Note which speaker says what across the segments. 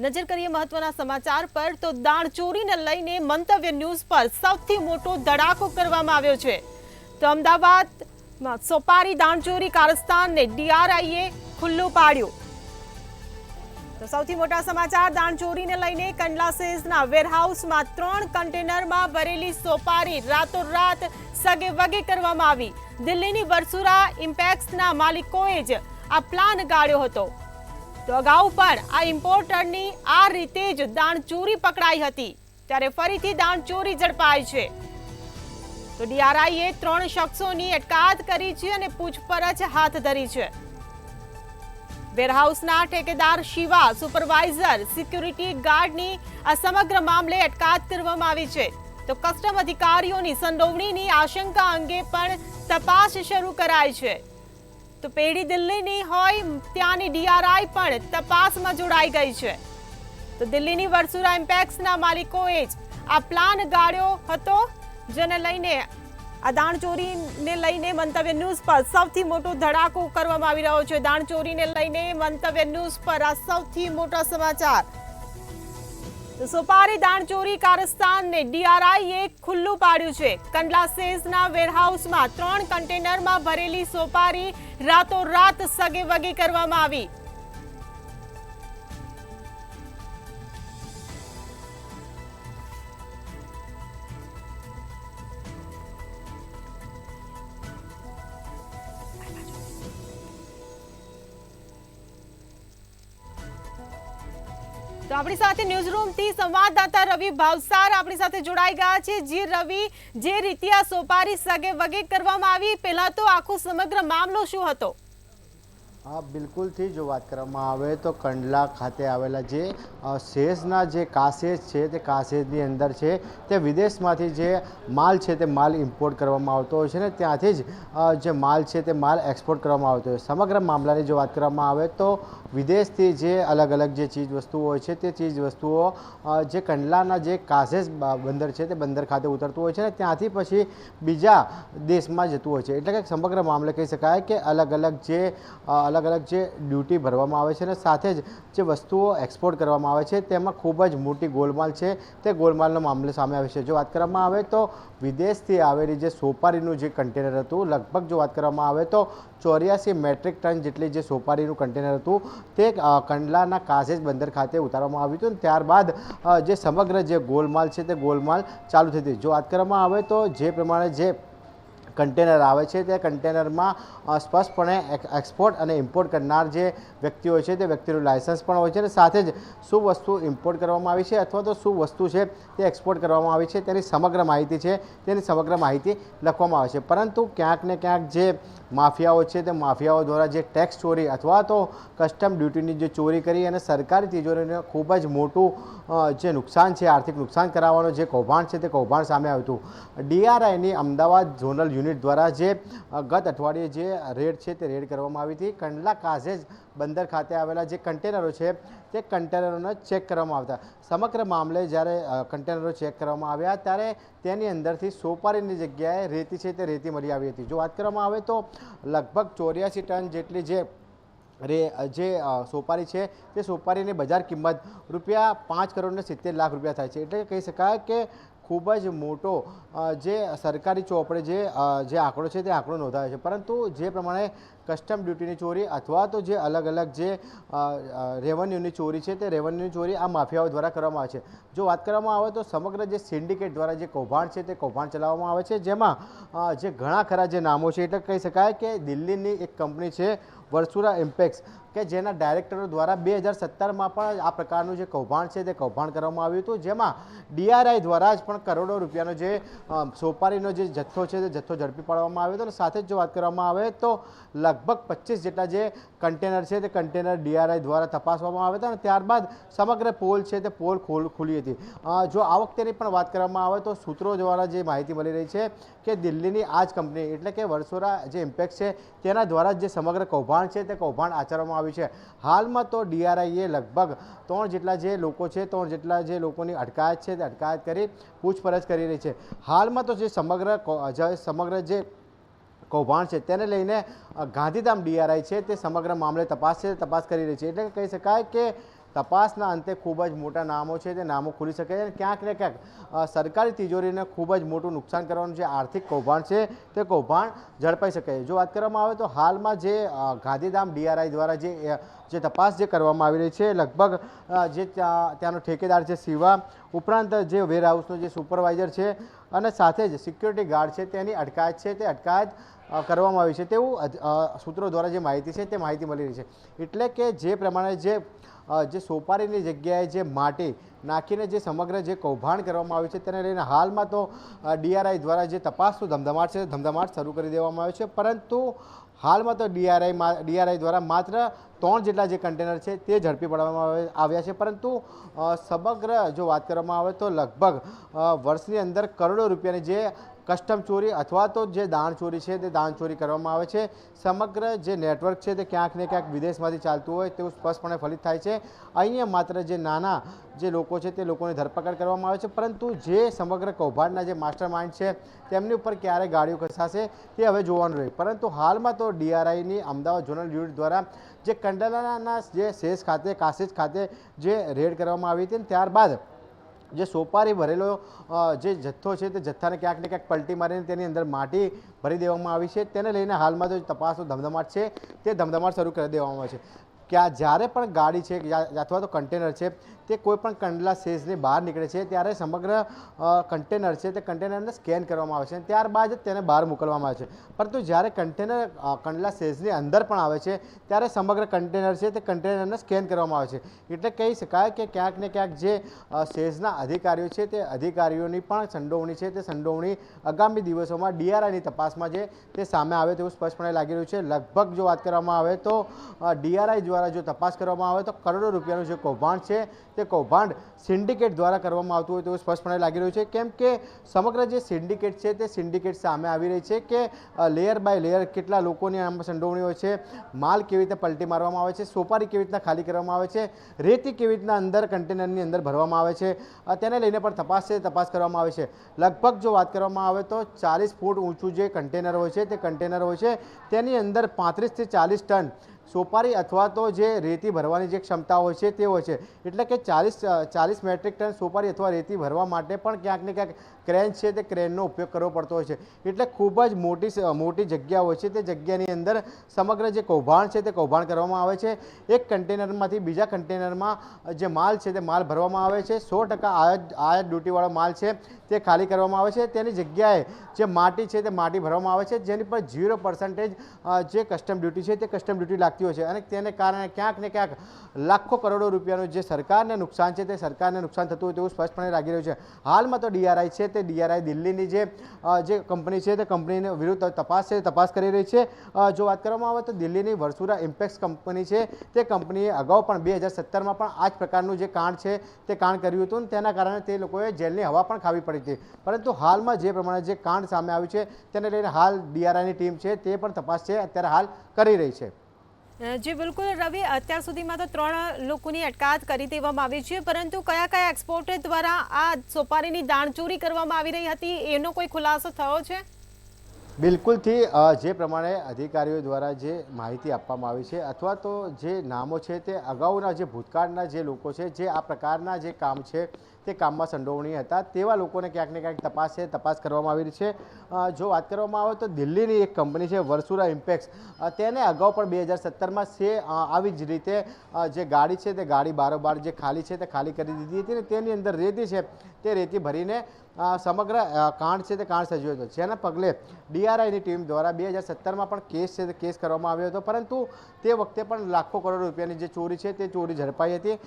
Speaker 1: નજર કરીએ મહત્વના સમાચાર પર તો દાણચોરીને લઈને મંતવ્ય ન્યૂઝ પર સૌથી મોટો ધડાકો કરવામાં આવ્યો છે તો અમદાવાદમાં સોપારી દાણચોરી કારસ્તાનને ડીઆરઆઈએ ખુલ્લું પાડ્યું તો સૌથી મોટા સમાચાર દાણચોરીને લઈને કંડલા સેઝના વેરહાઉસમાં 3 કન્ટેનરમાં ભરેલી સોપારી રાતોરાત સગેવગે કરવામાં આવી દિલ્હીની વર્સુરા ઇમ્પેક્સના માલિકોએ જ આ પ્લાન ગાળ્યો હતો તો અગાઉ પણ આ ઇમ્પોર્ટરની આ રીતે જ દાણચોરી પકડાઈ હતી ત્યારે ફરીથી દાણચોરી ઝડપાઈ છે તો ડીઆરઆઈએ 3 શખ્સોની અટકાયત કરી છે અને પૂછપરછ હાથ ધરી છે વેરહાઉસના ઠેકેદાર શિવા સુપરવાઇઝર સિક્યુરિટી ગાર્ડની આ સમગ્ર મામલે અટકાયત કરવામાં આવી છે તો કસ્ટમ અધિકારીઓની સંડોવણીની આશંકા અંગે પણ તપાસ શરૂ કરાઈ છે તો પેઢી દિલ્હીની હોય ત્યાંની ડીઆરઆઈ પણ તપાસમાં જોડાઈ ગઈ છે તો દિલ્હીની વર્સુરા ઇમ્પેક્સના માલિકોએ જ આ પ્લાન ગાળ્યો હતો જેને લઈને આ દાણચોરીને લઈને મંતવ્ય ન્યૂઝ પર સૌથી મોટો ધડાકો કરવામાં આવી રહ્યો છે દાણચોરીને લઈને મંતવ્ય ન્યૂઝ પર આ સૌથી મોટા સમાચાર તો સોપારી દાણચોરી કારસ્તાનને ડીઆરઆઈએ ખુલ્લું પાડ્યું છે કંડલા સેઝના વેરહાઉસમાં 3 કન્ટેનરમાં ભરેલી સોપારી રાતોરાત સગેવગે કરવામાં આવી તો આપણી સાથે ન્યૂઝરૂમથી સંવાદદાતા રવિ ભાવસાર આપણી સાથે જોડાઈ ગયા છે જી રવિ જે રીતે આ સોપારી સગેવગે કરવામાં આવી પહેલા તો આખો સમગ્ર મામલો શું હતો
Speaker 2: હા બિલકુલથી જો વાત કરવામાં આવે તો કંડલા ખાતે આવેલા જે સેઝના જે કાસેજ છે તે કાસેજની અંદર છે તે વિદેશમાંથી જે માલ છે તે માલ ઇમ્પોર્ટ કરવામાં આવતો હોય છે ને ત્યાંથી જ જે માલ છે તે માલ એક્સપોર્ટ કરવામાં આવતો હોય સમગ્ર મામલાની જો વાત કરવામાં આવે તો વિદેશથી જે અલગ અલગ જે ચીજ વસ્તુઓ હોય છે તે ચીજ વસ્તુઓ જે કંડલાના જે કાસેજ બંદર છે તે બંદર ખાતે ઉતરતું હોય છે ને ત્યાંથી પછી બીજા દેશમાં જતું હોય છે એટલે કે સમગ્ર મામલે કહી શકાય કે અલગ અલગ જે ડ્યુટી ભરવામાં આવે છે અને સાથે જ જે વસ્તુઓ એક્સપોર્ટ કરવામાં આવે છે તેમાં ખૂબ જ મોટી ગોલમાલ છે તે ગોલમાલનો મામલો સામે આવે છે જો વાત કરવામાં આવે તો વિદેશથી આવેલી જે સોપારીનું જે કન્ટેનર હતું લગભગ જો વાત કરવામાં આવે તો 84 મેટ્રિક ટન જેટલી જે સોપારીનું કન્ટેનર હતું તે કંડલાના કાસેજ બંદર ખાતે ઉતારવામાં આવ્યું હતું ત્યારબાદ જે સમગ્ર જે ગોલમાલ છે તે ગોલમાલ ચાલુ થઈ હતી જો વાત કરવામાં આવે તો જે પ્રમાણે જે કન્ટેનર આવે છે તે કન્ટેનરમાં સ્પષ્ટપણે એક્સપોર્ટ અને ઇમ્પોર્ટ કરનાર જે વ્યક્તિ હોય છે તે વ્યક્તિનું લાયસન્સ પણ હોય છે અને સાથે જ શું વસ્તુ ઇમ્પોર્ટ કરવામાં આવી છે અથવા તો શું વસ્તુ છે તે એક્સપોર્ટ કરવામાં આવી છે તેની સમગ્ર માહિતી છે તેની સમગ્ર માહિતી લખવામાં આવે છે પરંતુ ક્યાંક ને ક્યાંક જે માફિયાઓ છે તે માફિયાઓ દ્વારા જે ટેક્સ ચોરી અથવા તો કસ્ટમ ડ્યુટીની જે ચોરી કરી અને સરકારી તિજોરીને ખૂબ જ મોટું જે નુકસાન છે આર્થિક નુકસાન કરાવવાનું જે કૌભાંડ છે તે કૌભાંડ સામે આવ્યું હતું ડીઆરઆઈની અમદાવાદ ઝોનલ યુનિટ દ્વારા જે ગત અઠવાડિયે જે રેડ છે તે રેડ કરવામાં આવી હતી કંડલા કાસેજ બંદર ખાતે આવેલા જે કન્ટેનરો છે તે કન્ટેનરોને ચેક કરવામાં આવતા સમગ્ર મામલે જ્યારે કન્ટેનરો ચેક કરવામાં આવ્યા ત્યારે તેની અંદરથી સોપારીની જગ્યાએ રેતી છે તે રેતી મળી આવી હતી જો વાત કરવામાં આવે તો લગભગ 84 ટન જેટલી જે સોપારી છે તે સોપારીની બજાર કિંમત ₹5 કરોડ ને 70 લાખ રૂપિયા થાય છે એટલે કહી શકાય કે ખૂબ જ મોટો જે સરકારી ચોપડે જે આંકડો છે તે આંકડો નોંધાયો છે પરંતુ જે પ્રમાણે કસ્ટમ ડ્યુટીની ચોરી અથવા તો જે અલગ અલગ જે રેવન્યુની ચોરી છે તે રેવન્યુની ચોરી આ માફિયાઓ દ્વારા કરવામાં આવે છે જો વાત કરવામાં આવે તો સમગ્ર જે સિન્ડિકેટ દ્વારા જે કૌભાંડ છે તે કૌભાંડ ચલાવવામાં આવે છે જેમાં જે ઘણા ખરા જે નામો છે એટલે કહી શકાય કે દિલ્હીની એક કંપની છે વર્સુરા ઇમ્પેક્સ કે જેના ડાયરેક્ટરો દ્વારા 2017માં પણ આ પ્રકારનું જે કૌભાંડ છે તે કૌભાંડ કરવામાં આવ્યું હતું જેમાં ડીઆરઆઈ દ્વારા જ પણ કરોડો રૂપિયાનો જે સોપારીનો જે જથ્થો છે તે જથ્થો ઝડપી પાડવામાં આવ્યો હતો અને સાથે જ જો વાત કરવામાં આવે તો લગભગ 25 જેટલા જે કન્ટેનર છે તે કન્ટેનર ડીઆરઆઈ દ્વારા તપાસવામાં આવ્યા હતા અને ત્યારબાદ સમગ્ર પોલ છે તે પોલ ખુલી હતી જો આ વખતેની પણ વાત કરવામાં આવે તો સૂત્રો દ્વારા જે માહિતી મળી રહી છે કે દિલ્હીની આ જ કંપની એટલે કે વર્સોરા જે ઇમ્પેક્ટ છે તેના દ્વારા જે સમગ્ર કૌભાંડ છે તે કૌભાંડ આચરવામાં આવ્યું છે હાલમાં તો ડીઆરઆઈએ લગભગ 3 જેટલા જે લોકો છે 3 જેટલા જે લોકોની અટકાયત છે તે અટકાયત કરી પૂછપરછ કરી રહી છે હાલમાં તો જે સમગ્ર જે કૌભાંડ છે તેને લઈને ગાંધીધામ ડીઆરઆઈ છે તે સમગ્ર મામલે તપાસ કરી રહી છે એટલે કહી શકાય કે તપાસના અંતે ખૂબ જ મોટા નામો છે તે નામો ખુલી શકે છે અને ક્યાંક ને ક્યાંક સરકારી તિજોરીને ખૂબ જ મોટું નુકસાન કરવાનું જે આર્થિક કૌભાંડ છે તે કૌભાંડ ઝડપાઈ શકે છે. જો વાત કરવામાં આવે તો હાલમાં જે ગાંધીધામ DRI દ્વારા જે તપાસ જે કરવામાં આવી રહી છે, લગભગ જે ત્યાંનો ઠેકેદાર છે શિવા, ઉપરાંત જે વેરહાઉસનો જે સુપરવાઇઝર છે અને સાથે જ સિક્યોરિટી ગાર્ડ છે તેની અટકાયત છે તે અટકાયત કરવામાં આવી છે તેવું સૂત્રો દ્વારા જે માહિતી છે તે માહિતી મળી રહી છે. એટલે કે જે પ્રમાણે જે સોપારીની જગ્યાએ જે માટી નાખીને જે સમગ્ર જે કૌભાંડ કરવામાં આવ્યું છે તેને લઈને હાલમાં તો DRI દ્વારા જે તપાસનો ધમધમાટ શરૂ કરી દેવામાં આવ્યો છે. પરંતુ હાલમાં તો DRI દ્વારા માત્ર 3 જેટલા જે કન્ટેનર છે તે ઝડપી પાડવામાં આવ્યા છે. પરંતુ સમગ્ર જો વાત કરવામાં આવે તો લગભગ વર્ષની અંદર કરોડો રૂપિયાની જે કસ્ટમ ચોરી અથવા તો જે દાણ ચોરી છે તે દાણ ચોરી કરવામાં આવે છે. સમગ્ર જે નેટવર્ક છે તે ક્યાંક ને ક્યાંક વિદેશમાંથી ચાલતું હોય તેવું સ્પષ્ટપણે ફલિત થાય છે. અહીંયા માત્ર જે નાના જે લોકો છે તે લોકોની ધરપકડ કરવામાં આવે છે, પરંતુ જે સમગ્ર કૌભાંડના જે માસ્ટર માઇન્ડ છે તેમની ઉપર ક્યારે ગાડીઓ ખસાશે તે હવે જોવાનું રહ્યું. પરંતુ હાલમાં તો DRIની અમદાવાદ ઝોનલ યુનિટ દ્વારા જે કંડલાના જે શેષ ખાતે કાસેજ ખાતે જે રેડ કરવામાં આવી હતી ત્યારબાદ જે સોપારી ભરેલો જે જથ્થો છે તે જથ્થાને ક્યાંક ને ક્યાંક પલટી મારીને તેની અંદર માટી ભરી દેવામાં આવી છે. તેને લઈને હાલમાં તો તપાસનો ધમધમાટ છે તે ધમધમાટ શરૂ કરી દેવામાં આવે છે. કે જ્યારે પણ ગાડી છે અથવા તો કન્ટેનર છે તે કોઈ પણ કંડલા શેષની બહાર નીકળે છે ત્યારે સમગ્ર કન્ટેનર છે તે કન્ટેનરને સ્કેન કરવામાં આવે છે અને ત્યારબાદ જ તેને બહાર મોકલવામાં આવે છે. પરંતુ જ્યારે કન્ટેનર કંડલા શેષની અંદર પણ આવે છે ત્યારે સમગ્ર કન્ટેનર છે તે કન્ટેનરને સ્કેન કરવામાં આવે છે. એટલે કહી શકાય કે ક્યાંક ને ક્યાંક જે શેષના અધિકારીઓ છે તે અધિકારીઓની પણ સંડોવણી છે તે સંડોવણી આગામી દિવસોમાં DRIની તપાસમાં જે તે સામે આવે તેવું સ્પષ્ટપણે લાગી રહ્યું છે. લગભગ જો વાત કરવામાં આવે તો DRI દ્વારા જો તપાસ કરવામાં આવે તો કરોડો રૂપિયાનું જે કૌભાંડ છે તે કૌભાંડ સિન્ડિકેટ દ્વારા કરવામાં આવતું હોય તેવું સ્પષ્ટપણે લાગી રહ્યું છે. કેમ કે સમગ્ર જે સિન્ડિકેટ છે તે સિન્ડિકેટ સામે આવી રહી છે કે લેયર બાય લેયર કેટલા લોકોની આમાં સંડોવણી હોય છે, માલ કેવી રીતે પલટી મારવામાં આવે છે, સોપારી કેવી રીતના ખાલી કરવામાં આવે છે, રેતી કેવી રીતના અંદર કન્ટેનરની અંદર ભરવામાં આવે છે, તેને લઈને પણ તપાસ કરવામાં આવે છે. લગભગ જો વાત કરવામાં આવે તો 40 ફૂટ ઊંચું જે કન્ટેનર હોય છે તે કન્ટેનર હોય છે તેની અંદર 35 થી 40 ટન સોપારી અથવા તો જે રેતી ભરવાની જે ક્ષમતા હોય છે તે હોય છે. એટલે કે 40 મેટ્રિક ટન સોપારી અથવા રેતી ભરવા માટે પણ ક્યાંક ને ક્યાંક ક્રેન છે તે ક્રેનનો ઉપયોગ કરવો પડતો હોય છે. એટલે ખૂબ જ મોટી જગ્યા હોય છે તે જગ્યાની અંદર સમગ્ર જે કૌભાંડ છે તે કૌભાંડ કરવામાં આવે છે. એક કન્ટેનરમાંથી બીજા કન્ટેનરમાં જે માલ છે તે માલ ભરવામાં આવે છે. 100% આયાત ડ્યુટીવાળો માલ છે તે ખાલી કરવામાં આવે છે. તેની જગ્યાએ જે માટી છે તે માટી ભરવામાં આવે છે જેની પર 0% જે કસ્ટમ ડ્યુટી છે તે કસ્ટમ ડ્યુટી લાગતી હોય છે અને તેને કારણે ક્યાંક ને ક્યાંક લાખો કરોડો રૂપિયાનું જે સરકારને નુકસાન છે તે સરકારને નુકસાન થતું હોય તેવું સ્પષ્ટપણે લાગી રહ્યું છે. હાલમાં તો DRI છે તે DRI દિલ્હીની જે કંપની છે તે કંપનીને વિરુદ્ધ તપાસ કરી રહી છે. જો વાત કરવામાં આવે તો દિલ્હીની વર્સુરા ઇમ્પેક્સ કંપની છે તે કંપનીએ અગાઉ પણ 2017માં પણ આ જ પ્રકારનું જે કાંડ છે તે કાંડ કર્યું હતું અને તેના કારણે તે લોકોએ જેલની હવા પણ ખાવી પડી હતી. પરંતુ હાલમાં જે પ્રમાણે જે કાંડ સામે આવ્યું છે તેને લઈને હાલ DRIની ટીમ છે તે પણ તપાસ છે અત્યારે હાલ કરી રહી છે.
Speaker 1: જી બિલકુલ રવિ, અત્યાર સુધીમાં તો 3 લોકોની અટકાયત કરી દેવામાં આવી છે, પરંતુ કયા એક્સપોર્ટર દ્વારા આ સોપારીની દાણચોરી કરવામાં આવી રહી હતી એનો કોઈ ખુલાસો થયો છે?
Speaker 2: બિલકુલથી જે પ્રમાણે અધિકારીઓ દ્વારા જે માહિતી આપવામાં આવી છે અથવા તો જે નામો છે તે અગાઉના જે ભૂતકાળના જે લોકો છે જે આ પ્રકારના જે કામ છે તે કામમાં સંડોવણી હતા તેવા લોકોને ક્યાંક ને ક્યાંક તપાસ કરવામાં આવી રહી છે. જો વાત કરવામાં આવે તો દિલ્હીની એક કંપની છે વર્સુરા ઇમ્પેક્સ, તેને અગાઉ પણ 2017માં આવી જ રીતે જે ગાડી છે તે ગાડી બારોબાર જે ખાલી છે તે ખાલી કરી દીધી હતી અને તેની અંદર રેતી છે તે રેતી ભરીને સમગ્ર કાંડ છે તે કાંડ સર્જ્યો હતો. જેના પગલે DRIની ટીમ દ્વારા 2017માં પણ કેસ કરવામાં આવ્યો હતો, પરંતુ તે વખતે પણ લાખો કરોડ રૂપિયાની જે ચોરી છે તે ચોરી ઝડપાઈ હતી.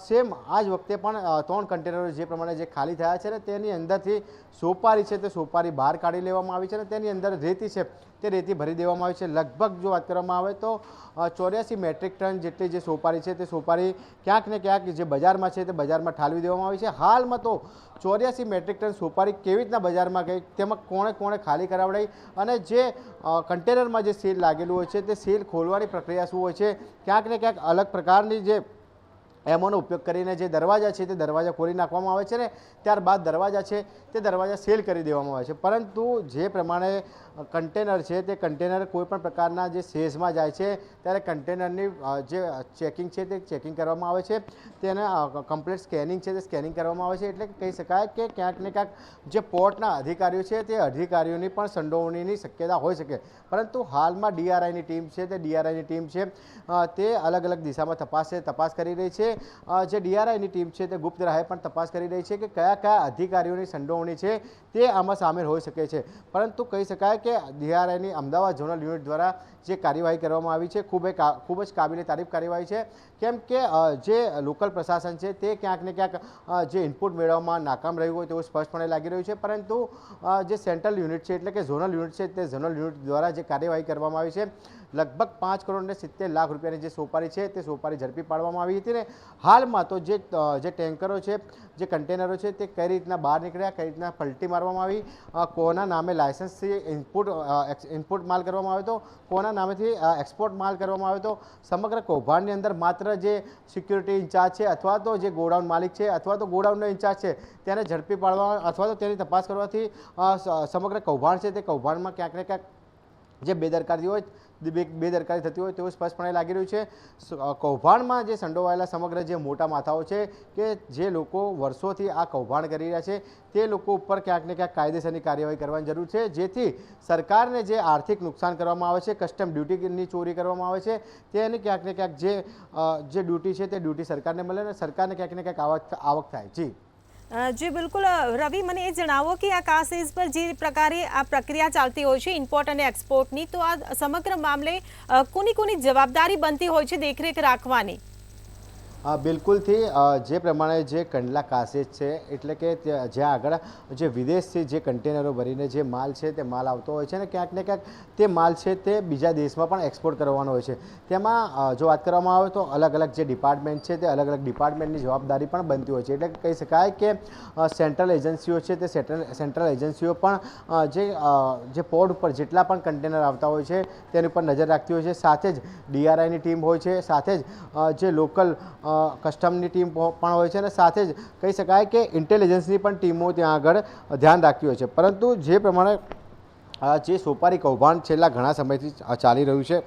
Speaker 2: સેમ આ જ વખતે પણ 3 કન્ટેનરો જે પ્રમાણે જે ખાલી થયા છે ને તેની અંદરથી સોપારી છે તે સોપારી બહાર કાઢી લેવામાં આવી છે અને તેની અંદર રેતી છે તે રેતી ભરી દેવામાં આવી છે. લગભગ જો વાત કરવામાં આવે તો 84 મેટ્રિક ટન જેટલી જે સોપારી છે તે સોપારી ક્યાંક ને ક્યાંક જે બજારમાં છે તે બજારમાં ઠાલવી દેવામાં આવી છે. હાલમાં તો 84 મેટ્રિક ટન સોપારી કેવી રીતના બજારમાં ગઈ, તેમાં કોણે ખાલી કરાવડાવી અને જે કન્ટેનરમાં જે સીલ લાગેલું હોય છે તે સીલ ખોલવાની પ્રક્રિયા શું હોય છે, ક્યાંક ને ક્યાંક અલગ પ્રકારની જે એમોનો ઉપયોગ કરીને જે દરવાજા છે તે દરવાજા ખોલી નાખવામાં આવે છે ને ત્યારબાદ દરવાજા છે તે દરવાજા સીલ કરી દેવામાં આવે છે. પરંતુ જે પ્રમાણે કન્ટેનર છે તે કન્ટેનર કોઈપણ પ્રકારના જે સેઝમાં જાય છે ત્યારે કન્ટેનરની જે ચેકિંગ છે તે ચેકિંગ કરવામાં આવે છે, તેને કમ્પ્લીટ સ્કેનિંગ છે તે સ્કેનિંગ કરવામાં આવે છે. એટલે કહી શકાય કે ક્યાંક ને ક્યાંક જે પોર્ટના અધિકારીઓ છે તે અધિકારીઓની પણ સંડોવણીની શક્યતા હોઈ શકે. પરંતુ હાલમાં ડીઆરઆઈની ટીમ છે તે ડીઆરઆઈની ટીમ છે તે અલગ અલગ દિશામાં તપાસ કરી રહી છે. જે ડીઆરઆઈની ટીમ છે તે ગુપ્ત રાહે પણ તપાસ કરી રહી છે કે કયા કયા અધિકારીઓની સંડોવણી છે તે આમાં સામેલ હોઈ શકે છે. પરંતુ કહી શકાય કે ડીઆરઆઈની અમદાવાદ ઝોનલ યુનિટ દ્વારા જે કાર્યવાહી કરવામાં આવી છે ખૂબ જ કાબિલે તારીફ કાર્યવાહી છે. કેમ કે જે લોકલ પ્રશાસન છે તે ક્યાંક ને ક્યાંક જે ઇનપુટ મેળવવામાં નાકામ રહ્યું હોય તેવું સ્પષ્ટપણે લાગી રહ્યું છે. પરંતુ જે સેન્ટ્રલ યુનિટ છે એટલે કે ઝોનલ યુનિટ છે તે ઝોનલ યુનિટ દ્વારા જે કાર્યવાહી કરવામાં આવી છે લગભગ 5 કરોડ ને 70 લાખ રૂપિયાની જે સોપારી છે તે સોપારી ઝડપી પાડવામાં આવી હતી. ને હાલમાં તો જે ટેન્કરો છે, જે કન્ટેનરો છે તે કઈ રીતના બહાર નીકળ્યા, કઈ રીતના પલટી મારવામાં આવી, કોના નામે લાયસન્સથી ઇનપુટ માલ કરવામાં આવ્યો હતો, કોના નામેથી એક્સપોર્ટ માલ કરવામાં આવ્યો હતો, સમગ્ર કૌભાંડની અંદર માત્ર જે સિક્યુરિટી ઇન્ચાર્જ છે અથવા તો જે ગોડાઉન માલિક છે અથવા તો ગોડાઉનનો ઇન્ચાર્જ છે તેને ઝડપી પાડવા અથવા તો તેની તપાસ કરવાથી સમગ્ર કૌભાંડ છે તે કૌભાંડમાં ક્યાંક ને ક્યાંક જે બેદરકારી થતી હોય તેવું સ્પષ્ટપણે લાગી રહ્યું છે. કૌભાંડમાં જે સંડોવાયેલા સમગ્ર જે મોટા માથાઓ છે કે જે લોકો વર્ષોથી આ કૌભાંડ કરી રહ્યા છે તે લોકો ઉપર ક્યાંક ને ક્યાંક કાયદેસરની કાર્યવાહી કરવાની જરૂર છે, જેથી સરકારને જે આર્થિક નુકસાન કરવામાં આવે છે, કસ્ટમ ડ્યુટીની ચોરી કરવામાં આવે છે તેની ક્યાંક ને ક્યાંક જે ડ્યુટી છે તે ડ્યુટી સરકારને મળે અને સરકારને ક્યાંક ને ક્યાંક આવક થાય.
Speaker 1: જી બિલકુલ. રવિ, મને એ જણાવો કે આ કાસેજ પર જે પ્રકારે આ પ્રક્રિયા ચાલતી હોય છે ઇમ્પોર્ટ અને એક્સપોર્ટની, તો આ સમગ્ર મામલે કોની જવાબદારી બનતી હોય છે દેખરેખ રાખવાની?
Speaker 2: બિલકુલથી જે પ્રમાણે જે કંડલા કાસેજ છે એટલે કે જ્યાં આગળ જે વિદેશથી જે કન્ટેનરો ભરીને જે માલ છે તે માલ આવતો હોય છે ને ક્યાંક ને ક્યાંક તે માલ છે તે બીજા દેશમાં પણ એક્સપોર્ટ કરવાનો હોય છે. તેમાં જો વાત કરવામાં આવે તો અલગ અલગ જે ડિપાર્ટમેન્ટ છે તે અલગ અલગ ડિપાર્ટમેન્ટની જવાબદારી પણ બનતી હોય છે. એટલે કહી શકાય કે સેન્ટ્રલ એજન્સીઓ છે તે સેન્ટ્રલ એજન્સીઓ પણ જે પોર્ટ ઉપર જેટલા પણ કન્ટેનર આવતા હોય છે તેની ઉપર નજર રાખતી હોય છે. સાથે જ ડીઆરઆઈની ટીમ હોય છે, સાથે જ જે લોકલ કસ્ટમની ટીમ પણ હોય છે અને સાથે જ કહી શકાય કે ઇન્ટેલિજન્સની પણ ટીમો ત્યાં આગળ ધ્યાન રાખતી હોય છે. પરંતુ જે પ્રમાણે જે સોપારી કૌભાંડ છેલ્લા ઘણા સમયથી ચાલી રહ્યું છે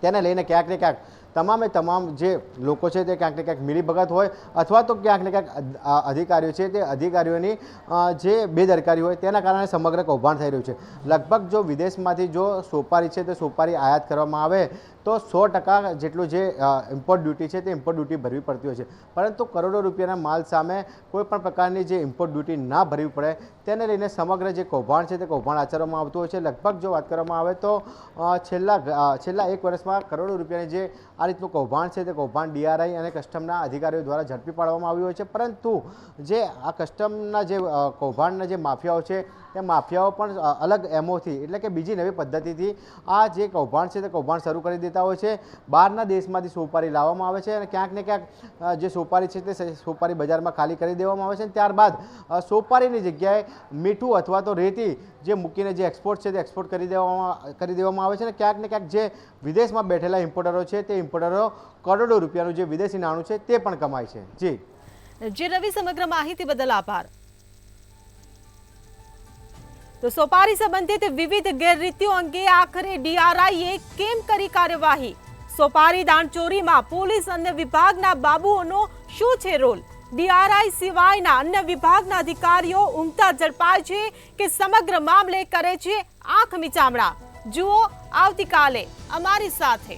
Speaker 2: તેને લઈને ક્યાંક ને ક્યાંક તમામ જે લોકો છે તે ક્યાંક ને ક્યાંક મિલીભગત હોય અથવા તો ક્યાંક ને ક્યાંક અધિકારીઓ છે તે અધિકારીઓની જે બેદરકારી હોય તેના કારણે સમગ્ર કૌભાંડ થઈ રહ્યું છે. લગભગ જો વિદેશમાંથી જો સોપારી છે તે સોપારી આયાત કરવામાં આવે તો 100% જેટલું જે ઇમ્પોર્ટ ડ્યુટી છે તે ઇમ્પોર્ટ ડ્યુટી ભરવી પડતી હોય છે. પરંતુ કરોડો રૂપિયાના માલ સામે કોઈપણ પ્રકારની જે ઇમ્પોર્ટ ડ્યુટી ના ભરવી પડે તેને લઈને સમગ્ર જે કૌભાંડ છે તે કૌભાંડ આચરવામાં આવતું હોય છે. લગભગ જો વાત કરવામાં આવે તો છેલ્લા 1 વર્ષમાં કરોડો રૂપિયાની જે આ રીતનું કૌભાંડ છે તે કૌભાંડ ડીઆરઆઈ અને કસ્ટમના અધિકારીઓ દ્વારા ઝડપી પાડવામાં આવ્યું હોય છે. પરંતુ જે આ કસ્ટમના જે કૌભાંડના જે માફિયાઓ છે તે માફિયાઓ પણ અલગ એમોથી એટલે કે બીજી નવી પદ્ધતિથી આ જે કૌભાંડ છે તે કૌભાંડ શરૂ કરી દેતા હોય છે. બહારના દેશમાંથી સોપારી લાવવામાં આવે છે અને ક્યાંક ને ક્યાંક જે સોપારી છે તે સોપારી બજારમાં ખાલી કરી દેવામાં આવે છે અને ત્યારબાદ સોપારીની જગ્યાએ મીઠું અથવા તો રેતી જે મૂકીને જે એક્સપોર્ટ છે તે એક્સપોર્ટ કરી દેવામાં આવે છે અને ક્યાંક ને ક્યાંક જે વિદેશમાં બેઠેલા ઇમ્પોર્ટરો છે તે ઇમ્પોર્ટરો કરોડો રૂપિયાનું જે વિદેશી નાણું છે તે પણ કમાય છે.
Speaker 1: જી રવિ, સમગ્ર માહિતી બદલ આભાર. તો સોપારી સંબંધિત વિવિધ ગેરરીતિઓ અંગે આખરે ડીઆરઆઈએ કેમ કરી કાર્યવાહી? સોપારી દાણચોરીમાં પોલીસ અન્ય વિભાગના બાબુઓનો શું છે રોલ? ડીઆરઆઈ સિવાયના અન્ય વિભાગના અધિકારીઓ ઊંઘતા ઝડપાય છે કે સમગ્ર મામલે કરે છે આંખ મીચામણા? જુઓ આવતીકાલે અમારી સાથે.